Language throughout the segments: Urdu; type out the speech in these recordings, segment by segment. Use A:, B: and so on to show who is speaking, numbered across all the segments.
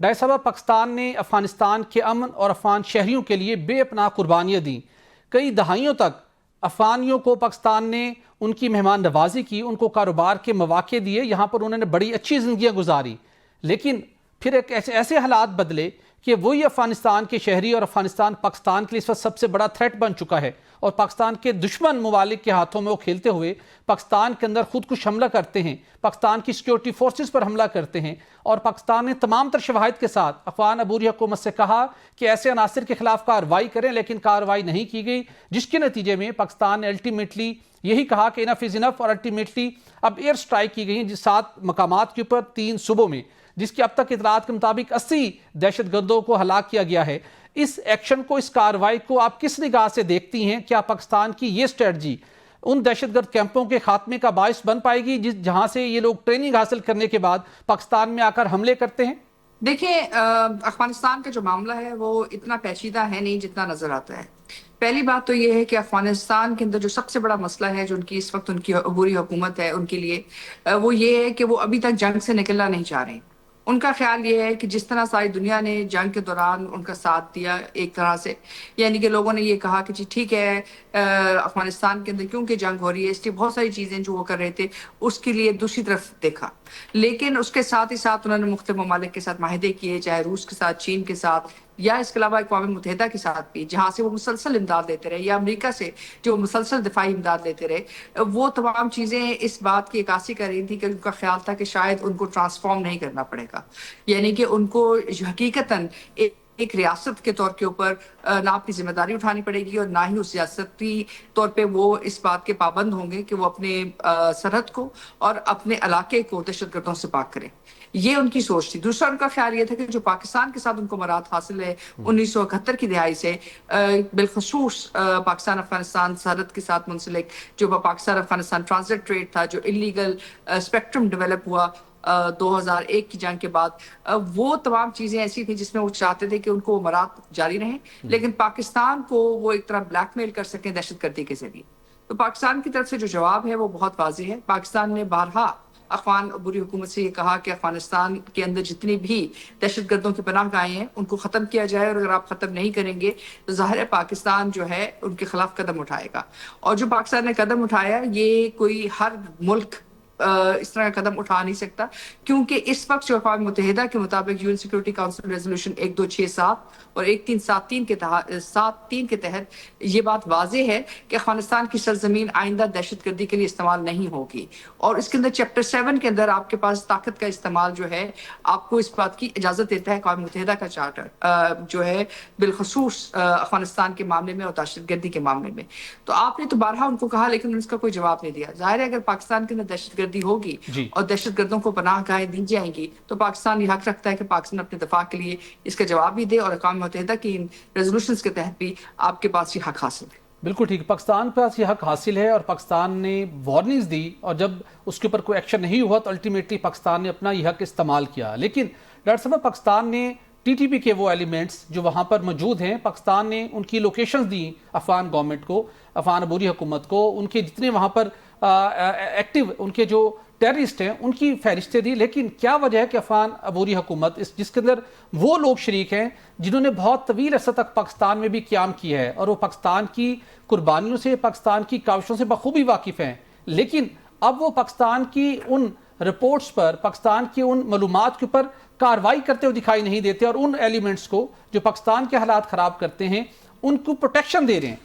A: ڈائی صاحبہ، پاکستان نے افغانستان کے امن اور افغان شہریوں کے لیے بے پناہ قربانیاں دیں. کئی دہائیوں تک افغانیوں کو پاکستان نے ان کی مہمان نوازی کی، ان کو کاروبار کے مواقع دیے، یہاں پر انہوں نے بڑی اچھی زندگیاں گزاری. لیکن پھر ایک ایسے حالات بدلے کہ وہی افغانستان کے شہری اور افغانستان پاکستان کے لیے اس وقت سب سے بڑا تھریٹ بن چکا ہے، اور پاکستان کے دشمن ممالک کے ہاتھوں میں وہ کھیلتے ہوئے پاکستان کے اندر خود کش حملہ کرتے ہیں، پاکستان کی سیکیورٹی فورسز پر حملہ کرتے ہیں. اور پاکستان نے تمام تر شواہد کے ساتھ افغان عبوری حکومت سے کہا کہ ایسے عناصر کے خلاف کارروائی کریں، لیکن کارروائی نہیں کی گئی، جس کے نتیجے میں پاکستان نے الٹیمیٹلی یہی کہا کہ انف از انف، اور الٹیمیٹلی اب ایئر سٹرائک کی گئی 7 مقامات کے اوپر 3 صوبوں میں، جس کی اب تک اطلاعات کے مطابق 80 دہشت گردوں کو ہلاک کیا گیا ہے. اس ایکشن کو، اس کارروائی کو آپ کس نگاہ سے دیکھتی ہیں؟ کیا پاکستان کی یہ اسٹریٹجی ان دہشت گرد کیمپوں کے خاتمے کا باعث بن پائے گی جہاں سے یہ لوگ ٹریننگ حاصل کرنے کے بعد پاکستان میں آ کر حملے کرتے ہیں؟
B: دیکھیں، افغانستان کا جو معاملہ ہے وہ اتنا پیچیدہ ہے نہیں جتنا نظر آتا ہے. پہلی بات تو یہ ہے کہ افغانستان کے اندر جو سب سے بڑا مسئلہ ہے جو ان کی اس وقت ان کی عبوری حکومت ہے ان کے لیے، وہ یہ ہے کہ وہ ابھی تک جنگ سے نکلنا نہیں چاہ رہے. ان کا خیال یہ ہے کہ جس طرح ساری دنیا نے جنگ کے دوران ان کا ساتھ دیا ایک طرح سے، یعنی کہ لوگوں نے یہ کہا کہ جی ٹھیک ہے، افغانستان کے اندر کیونکہ جنگ ہو رہی ہے اس لیے بہت ساری چیزیں جو وہ کر رہے تھے اس کے لیے دوسری طرف دیکھا. لیکن اس کے ساتھ ہی ساتھ انہوں نے مختلف ممالک کے ساتھ معاہدے کیے، چاہے روس کے ساتھ، چین کے ساتھ، یا اس کے علاوہ اقوام متحدہ کے ساتھ بھی، جہاں سے وہ مسلسل امداد دیتے رہے، یا امریکہ سے جو مسلسل دفاعی امداد دیتے رہے. وہ تمام چیزیں اس بات کی عکاسی کر رہی تھی کہ ان کا خیال تھا کہ شاید ان کو ٹرانسفارم نہیں کرنا پڑے گا، یعنی کہ ان کو حقیقتاً ایک ریاست کے طور کے اوپر نہ اپنی ذمہ داری اٹھانی پڑے گی، اور نہ ہی اس ریاستی طور پہ وہ اس بات کے پابند ہوں گے کہ وہ اپنے سرحد کو اور اپنے علاقے کو دہشت گردوں سے پاک کریں. یہ ان کی سوچ تھی. دوسرا ان کا خیال یہ تھا کہ جو پاکستان کے ساتھ ان کو مراد حاصل ہے 1971 کی دہائی سے، بالخصوص پاکستان افغانستان سرحد کے ساتھ منسلک جو پاکستان افغانستان ٹرانزٹ ٹریڈ تھا، جو انلیگل اسپیکٹرم ڈیولپ ہوا 2001 کی جنگ کے بعد، وہ تمام چیزیں ایسی تھیں جس میں وہ چاہتے تھے کہ ان کو مراد جاری رہیں، لیکن پاکستان کو وہ ایک طرح بلیک میل کر سکیں دہشت گردی کے ذریعے. تو پاکستان کی طرف سے جو جواب ہے وہ بہت واضح ہے. پاکستان نے بارہا افغان عبوری حکومت سے یہ کہا کہ افغانستان کے اندر جتنی بھی دہشت گردوں کی پناہ گاہیں ہیں ان کو ختم کیا جائے، اور اگر آپ ختم نہیں کریں گے تو ظاہر ہے پاکستان جو ہے ان کے خلاف قدم اٹھائے گا. اور جو پاکستان نے قدم اٹھایا، یہ کوئی ہر ملک اس طرح کا قدم اٹھا نہیں سکتا، کیونکہ اس وقت جو اقوام متحدہ کے مطابق UN سیکورٹی کاؤنسل ریزولوشن 1267 اور 1373 کے تحت یہ بات واضح ہے کہ افغانستان کی سرزمین آئندہ دہشت گردی کے لیے استعمال نہیں ہوگی. اور اس کے اندر چیپٹر 7 کے اندر آپ کے پاس طاقت کا استعمال جو ہے آپ کو اس بات کی اجازت دیتا ہے. اقوام متحدہ کا چارٹر جو ہے بالخصوص افغانستان کے معاملے میں اور دہشت گردی کے معاملے میں. تو آپ نے تو بارہا ان کو کہا لیکن اس کا کوئی جواب نہیں دیا. ظاہر ہے اگر پاکستان کے اندر دہشت گردی ہوگی اور دہشت گردوں کو پناہ گاہیں دی جائیں گی تو پاکستان یہ حق رکھتا ہے کہ پاکستان اپنے دفاع کے لیے اس کا جواب بھی دے، اور اقوام متحدہ کی ان ریزولوشنز کے تحت بھی آپ کے پاس یہ حق حاصل ہے.
A: بالکل ٹھیک، پاکستان کے پاس یہ حق حاصل ہے، اور پاکستان نے وارننگز دی، اور جب اس کے اوپر کوئی ایکشن نہیں ہوا تو الٹیمیٹلی پاکستان نے اپنا یہ حق استعمال کیا. لیکن ڈاکٹر صاحب، پاکستان نے TTP کے وہ ایلیمنٹس جو وہاں پر موجود ہیں، پاکستان نے ان کی لوکیشنز دی افغان گورنمنٹ کو، افغان عبوری حکومت کو، ان کے جتنے وہاں پر ایکٹیو ان کے جو ٹیررسٹ ہیں ان کی فہرستیں دی. لیکن کیا وجہ ہے کہ افغان عبوری حکومت جس کے اندر وہ لوگ شریک ہیں جنہوں نے بہت طویل عرصہ تک پاکستان میں بھی قیام کیا ہے، اور وہ پاکستان کی قربانیوں سے، پاکستان کی کاوشوں سے بخوبی واقف ہیں، لیکن اب وہ پاکستان کی ان رپورٹس پر، پاکستان کی ان معلومات کے اوپر کارروائی کرتے ہوئے دکھائی نہیں دیتے، اور ان ایلیمنٹس کو جو پاکستان کے حالات خراب کرتے ہیں ان کو پروٹیکشن دے رہے ہیں؟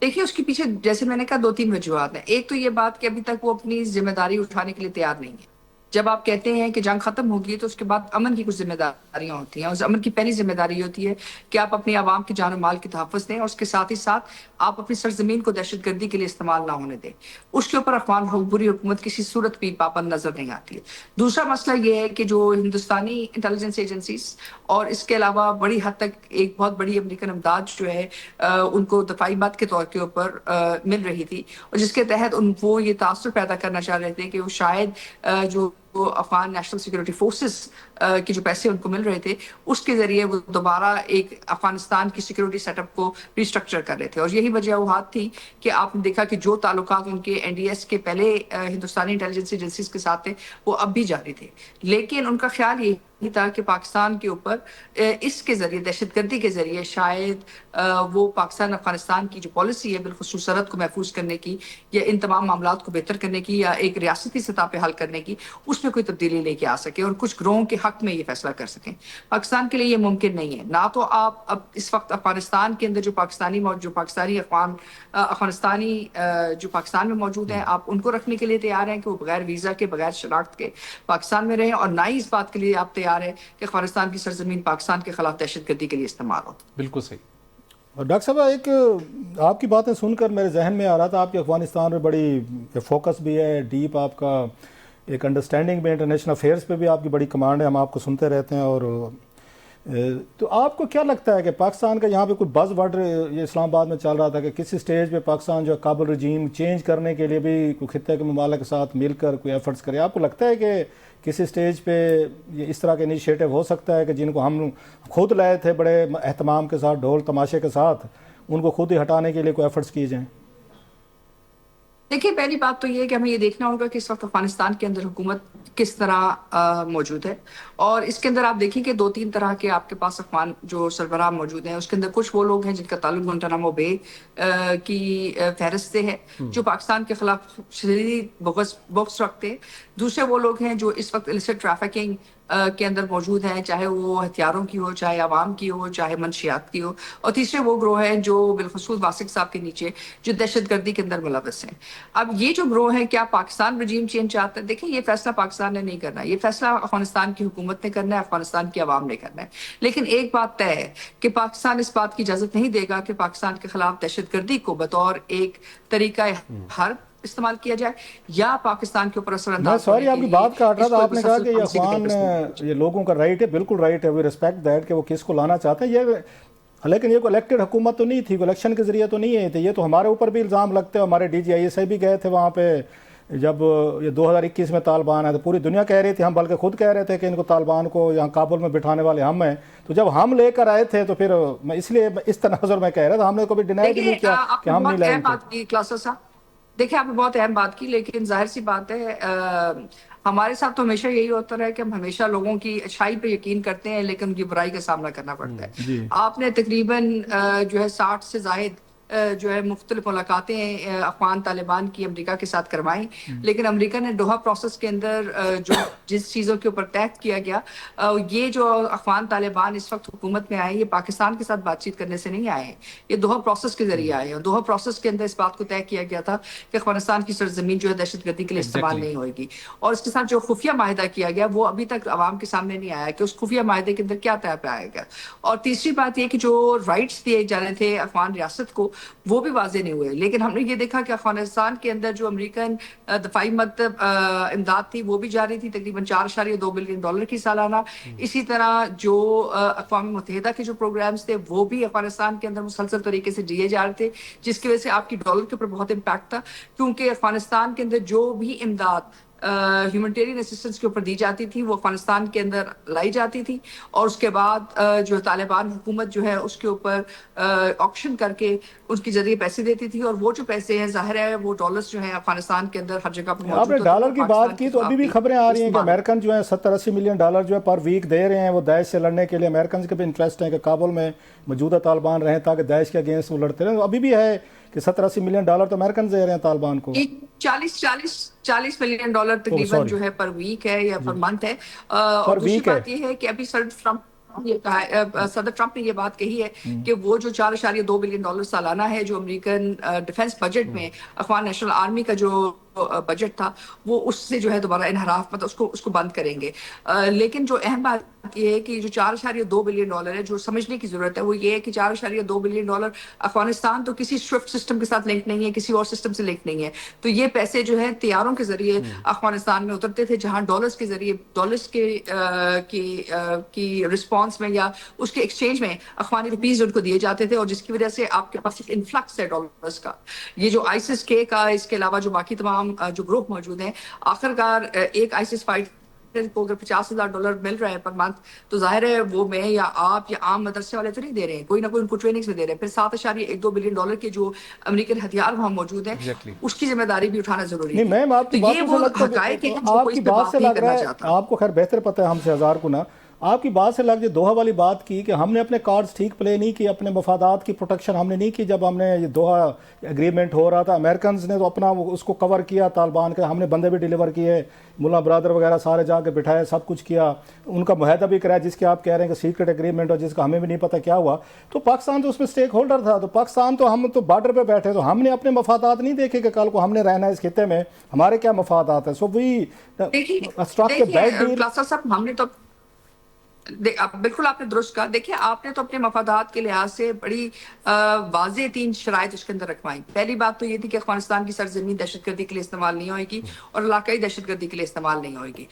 B: دیکھیے، اس کے پیچھے جیسے میں نے کہا 2-3 وجوہات ہیں. ایک تو یہ بات کہ ابھی تک وہ اپنی ذمہ داری اٹھانے کے لیے تیار نہیں ہے. جب آپ کہتے ہیں کہ جنگ ختم ہوگی تو اس کے بعد امن کی کچھ ذمہ داریاں ہوتی ہیں، اور اس امن کی پہلی ذمہ داری ہوتی ہے کہ آپ اپنی عوام کی جان و مال کی تحفظ دیں، اور اس کے ساتھ ہی ساتھ آپ اپنی سرزمین کو دہشت گردی کے لیے استعمال نہ ہونے دیں. اس کے اوپر افغان عبوری حکومت کسی صورت بھی پابند نظر نہیں آتی ہے. دوسرا مسئلہ یہ ہے کہ جو ہندوستانی انٹیلیجنس ایجنسیز اور اس کے علاوہ بڑی حد تک ایک بہت بڑی امریکن امداد جو ہے ان کو دفاعی مد کے طور کے اوپر مل رہی تھی، اور جس کے تحت وہ یہ تاثر پیدا کرنا چاہ رہے تھے کہ وہ شاید جو افغان نیشنل سیکورٹی فورسز کے جو پیسے ان کو مل رہے تھے اس کے ذریعے وہ دوبارہ ایک افغانستان کی سیکورٹی سیٹ اپ کو ریسٹرکچر کر رہے تھے. اور یہی وجوہات تھی کہ آپ نے دیکھا کہ جو تعلقات ان کے این ڈی ایس کے پہلے ہندوستانی انٹیلیجنس ایجنسیز کے ساتھ تھے وہ اب بھی جاری تھے. لیکن ان کا خیال یہ تھا کہ پاکستان کے اوپر اس کے ذریعے دہشت گردی کے ذریعے شاید وہ پاکستان افغانستان کی جو پالیسی ہے بالخصوص سرحد کو محفوظ کرنے کی یا ان تمام معاملات کو بہتر کرنے کی یا ایک ریاستی سطح پہ حل کرنے کی اس میں کوئی تبدیلی لے کے آ سکے اور کچھ گروہوں کے حق میں یہ فیصلہ کر سکیں. پاکستان کے لیے یہ ممکن نہیں ہے. نہ تو آپ اب اس وقت افغانستان کے اندر جو پاکستانی جو پاکستان میں موجود ہیں آپ ان کو رکھنے کے لیے تیار ہیں کہ وہ بغیر ویزا کے بغیر شناخت کے پاکستان میں رہیں, اور نہ ہی اس بات کے لیے آپ تیار ہیں کہ افغانستان کی سرزمین پاکستان کے خلاف دہشت گردی کے لیے استعمال ہو.
A: بالکل صحیح.
C: اور ڈاکٹر صاحب ایک آپ کی باتیں سن کر میرے ذہن میں آ رہا تھا آپ کے افغانستان میں بڑی فوکس بھی ہے, ڈیپ آپ کا ایک انڈرسٹینڈنگ بھی, انٹرنیشنل افیئرس پہ بھی آپ کی بڑی کمانڈ ہے, ہم آپ کو سنتے رہتے ہیں. اور تو آپ کو کیا لگتا ہے کہ پاکستان کا یہاں پہ کوئی بز ورڈ یہ اسلام آباد میں چل رہا تھا کہ کسی سٹیج پہ پاکستان جو ہے کابل رجیم چینج کرنے کے لیے بھی کوئی خطے کے ممالک کے ساتھ مل کر کوئی ایفرٹس کرے؟ آپ کو لگتا ہے کہ کسی سٹیج پہ یہ اس طرح کے انیشیٹو ہو سکتا ہے کہ جن کو ہم خود لائے تھے بڑے اہتمام کے ساتھ ڈھول تماشے کے ساتھ, ان کو خود ہی ہٹانے کے لیے کوئی ایفرٹس کیے جائیں؟
B: دیکھیے پہلی بات تو یہ ہے کہ ہمیں یہ دیکھنا ہوگا کہ اس وقت افغانستان کے اندر حکومت کس طرح موجود ہے, اور اس کے اندر آپ دیکھیں کہ 2-3 طرح کے آپ کے پاس افغان جو سربراہ موجود ہیں. اس کے اندر کچھ وہ لوگ ہیں جن کا تعلق گوانتانامو بے کی فہرست سے ہے جو پاکستان کے خلاف شدید بغض رکھتے ہیں. دوسرے وہ لوگ ہیں جو اس وقت illicit ٹریفکنگ کے اندر موجود ہیں, چاہے وہ ہتھیاروں کی ہو, چاہے عوام کی ہو, چاہے منشیات کی ہو. اور تیسرے وہ گروہ ہیں جو بالخصوص واسق صاحب کے نیچے جو دہشت گردی کے اندر ملوث ہیں. اب یہ جو گروہ ہیں کیا پاکستان رجیم چینج چاہتا ہے؟ دیکھیں یہ فیصلہ پاکستان نے نہیں کرنا, یہ فیصلہ افغانستان کی حکومت نے کرنا ہے, افغانستان کی عوام نے کرنا ہے. لیکن ایک بات طے ہے کہ پاکستان اس بات کی اجازت نہیں دے گا کہ پاکستان کے خلاف دہشت گردی کو بطور ایک طریقہ حرب استعمال کیا جائے یا پاکستان کے اوپر اثر انداز.
C: میں سوری آپ کی بات کاٹ رہا تھا, آپ نے کہا کہ یہ افغان یہ لوگوں کا رائٹ ہے, بالکل رائٹ ہے, وی ریسپیکٹ دیٹ کہ وہ کس کو لانا چاہتے ہیں, یہ لیکن یہ کوئی الیکٹڈ حکومت تو نہیں تھی, کوئی الیکشن کے ذریعے تو نہیں ہے. یہ تو ہمارے اوپر بھی الزام لگتے ہیں, ہمارے DGISI بھی گئے تھے وہاں پہ جب یہ 2021 میں طالبان آئے تو پوری دنیا کہہ رہی تھی, ہم بلکہ خود کہہ رہے تھے کہ ان کو طالبان کو یہاں کابل میں بٹھانے والے ہم ہیں. تو جب ہم لے کر آئے تھے تو پھر میں اس لیے اس تناظر میں کہہ رہا تھا, ہم نے کبھی ڈینائی بھی نہیں کیا کہ ہم نہیں لائیں گے.
B: دیکھیں آپ نے بہت اہم بات کی, لیکن ظاہر سی بات ہے ہمارے ساتھ تو ہمیشہ یہی ہوتا رہا کہ ہم ہمیشہ لوگوں کی اچھائی پہ یقین کرتے ہیں لیکن ان کی برائی کا سامنا کرنا پڑتا ہے. آپ نے تقریباً جو ہے 60 سے زائد جو ہے مختلف ملاقاتیں افغان طالبان کی امریکہ کے ساتھ کروائیں, لیکن امریکہ نے دوحہ پروسیس کے اندر جو جس چیزوں کے اوپر طے کیا گیا, یہ جو افغان طالبان اس وقت حکومت میں آئے یہ پاکستان کے ساتھ بات چیت کرنے سے نہیں آئے ہیں, یہ دوحہ پروسیس کے ذریعے آئے ہیں. دوحہ پروسیس کے اندر اس بات کو طے کیا گیا تھا کہ افغانستان کی سرزمین جو ہے دہشت گردی کے لیے استعمال نہیں ہوئے گی, اور اس کے ساتھ جو خفیہ معاہدہ کیا گیا وہ ابھی تک عوام کے سامنے نہیں آیا کہ اس خفیہ معاہدے کے اندر کیا طے پہ آئے گا. اور تیسری بات یہ کہ جو رائٹس دیے جا رہے تھے افغان ریاست کو وہ بھی واضح نہیں ہوئے. لیکن ہم نے یہ دیکھا کہ افغانستان کے اندر جو امریکن دفاعی امداد تھی وہ بھی جاری تھی, تقریباً $4.2 بلین کی سالانہ. اسی طرح جو اقوام متحدہ کے جو پروگرامز تھے وہ بھی افغانستان کے اندر مسلسل طریقے سے دیے جا رہے تھے, جس کی وجہ سے آپ کی ڈالر کے اوپر بہت امپیکٹ تھا, کیونکہ افغانستان کے اندر جو بھی امداد ہیومنٹیرین اسسٹنس کے اوپر دی جاتی تھی وہ افغانستان کے اندر لائی جاتی تھی, اور اس کے بعد جو طالبان حکومت جو ہے اس کے اوپر آکشن کر کے اس کے ذریعے پیسے دیتی تھی, اور وہ جو پیسے ہیں ظاہر ہے وہ ڈالرز جو ہیں افغانستان کے اندر ہر جگہ پر موجود.
C: آپ نے ڈالر کی بات کی تو ابھی بھی خبریں آ رہی ہیں کہ امریکن جو ہیں $70-80 ملین جو ہے پر ویک دے رہے ہیں وہ داعش سے لڑنے کے لیے. امریکنز کے بھی انٹرسٹ ہیں کہ کابل میں موجودہ طالبان رہیں تاکہ داعش کے اگینسٹ وہ لڑتے رہیں. ابھی بھی ہے کہ $70-80 ملین تو امریکن دے رہے ہیں طالبان کو.
B: $40 ملین تقریباً جو ہے پر ویک ہے یا پر منتھ ہے. اور دوسری بات یہ ہے کہ ابھی صدر ٹرمپ نے یہ بات کہی ہے کہ وہ جو $4.2 بلین سالانہ ہے جو امریکن ڈیفنس بجٹ میں افغان نیشنل آرمی کا جو بجٹ تھا وہ اس سے جو ہے دوبارہ انحراف مطلب اس کو بند کریں گے. لیکن جو اہم بات یہ ہے کہ جو $4.2 بلین ہے جو سمجھنے کی ضرورت ہے وہ یہ ہے کہ $4.2 بلین افغانستان تو کسی سوئفٹ سسٹم کے ساتھ لنک نہیں ہے, کسی اور سسٹم سے لنک نہیں ہے. تو یہ پیسے جو ہیں طیاروں کے ذریعے افغانستان میں اترتے تھے, جہاں ڈالرز کے ذریعے ڈالرز کی رسپانس میں یا اس کے ایکسچینج میں افغانی روپیز ان کو دیے جاتے تھے, اور جس کی وجہ سے آپ کے پاس ایک انفلکس ہے ڈالرز کا. یہ جو ISIS کے کا اس کے علاوہ جو باقی تمام جو گروپ موجود ہیں, آخرکار ایک ISIS فائٹ کو اگر $50,000 مل رہا ہے پر منتھ تو ظاہر ہے وہ میں یا آپ یا عام مدرسے والے تو نہیں دے رہے ہیں, کوئی نہ کوئی ان کو ٹریننگز میں دے رہے ہیں. پھر $7.12 بلین کے جو امریکن ہتھیار وہاں موجود ہیں اس کی ذمہ داری بھی اٹھانا ضروری ہے.
C: نہیں میم آپ کی
B: تو
C: بات
B: یہ
C: سے
B: وہ
C: لگتا
B: حقائق ہیں
C: ہے
B: جو
C: آپ
B: کوئی
C: کی
B: اس پہ
C: بات
B: بات
C: سے
B: نہیں
C: لگ رہا
B: کرنا
C: ہے,
B: چاہتا.
C: آپ کو خیر بہتر پتہ ہے ہم سے ہزار گنا, آپ کی بات سے لگ جو دوحہ والی بات کی کہ ہم نے اپنے کارڈز ٹھیک پلے نہیں کی, اپنے مفادات کی پروٹیکشن ہم نے نہیں کی. جب ہم نے یہ دوحہ ایگریمنٹ ہو رہا تھا امریکنز نے تو اپنا اس کو کور کیا طالبان کا, ہم نے بندے بھی ڈیلیور کیے, ملا برادر وغیرہ سارے جا کے بٹھائے, سب کچھ کیا, ان کا معاہدہ بھی کرایا جس کے آپ کہہ رہے ہیں کہ سیکرٹ ایگریمنٹ اور جس کا ہمیں بھی نہیں پتہ کیا ہوا. تو پاکستان تو اس میں سٹیک ہولڈر تھا, تو پاکستان تو ہم تو بارڈر پہ بیٹھے, تو ہم نے اپنے مفادات نہیں دیکھے کہ کل کو ہم نے رہنا ہے اس خطے میں, ہمارے کیا مفادات ہیں. سو وی اسٹرک اے بیڈ ڈیل.
B: صاحب ہم نے تو بالکل آپ نے درست کہا. دیکھیں آپ نے تو اپنے مفادات کے لحاظ سے بڑی واضح 3 شرائط اس کے اندر رکھوائی. پہلی بات تو یہ تھی کہ افغانستان کی سرزمین دہشت گردی کے لیے استعمال نہیں ہوئے گی اور علاقائی دہشت گردی کے لیے استعمال نہیں ہوئے گی.